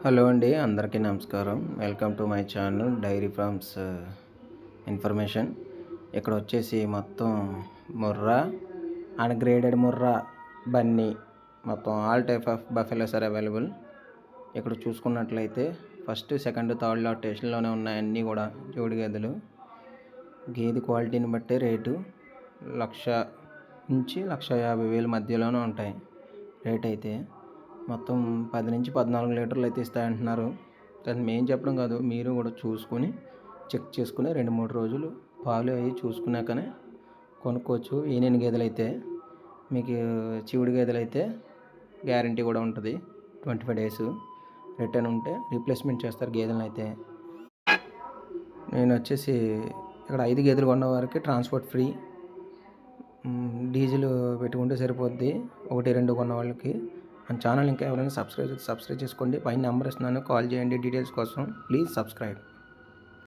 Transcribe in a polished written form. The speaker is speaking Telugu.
హలో అండి, అందరికీ నమస్కారం. Welcome to my channel dairy farms information. ఇక్కడ వచ్చేసి మొత్తం ముర్రా, అన్గ్రేడెడ్ ముర్రా, బన్నీ, మొత్తం all type of buffaloes are available. ఇక్కడ చూసుకున్నట్లయితే ఫస్ట్, సెకండ్, థర్డ్ లాట్ స్టేషన్లోనే ఉన్నాయి అన్నీ కూడా జోడి గేదెలు. గేదె క్వాలిటీని బట్టి రేటు 1,00,000 నుంచి 1,50,000 మధ్యలోనే ఉంటాయి రేట్ అయితే. మొత్తం 10 నుంచి 14 లీటర్లు అయితే ఇస్తాయంటున్నారు. కానీ మేము చెప్పడం కాదు, మీరు కూడా చూసుకుని చెక్ చేసుకుని 2-3 రోజులు పాలు అవి చూసుకున్నాకనే కొనుక్కోవచ్చు. ఈనిన గేదెలు అయితే మీకు చివుడు గేదెలు అయితే గ్యారంటీ కూడా ఉంటుంది. 25 days రిటర్న్ ఉంటే రీప్లేస్మెంట్ చేస్తారు గేదెలను అయితే. నేను వచ్చేసి ఇక్కడ 5 గేదెలు కొన్న వారికి ట్రాన్స్పోర్ట్ ఫ్రీ. డీజిల్ పెట్టుకుంటే సరిపోద్ది 1-2 కొన్న వాళ్ళకి. మన ఛానల్ ఇంకా ఎవరైనా సబ్స్క్రైబ్ చేసుకోండి. పైన నెంబర్ ఇస్తున్నాను, కాల్ చేయండి డీటెయిల్స్ కోసం. Please subscribe.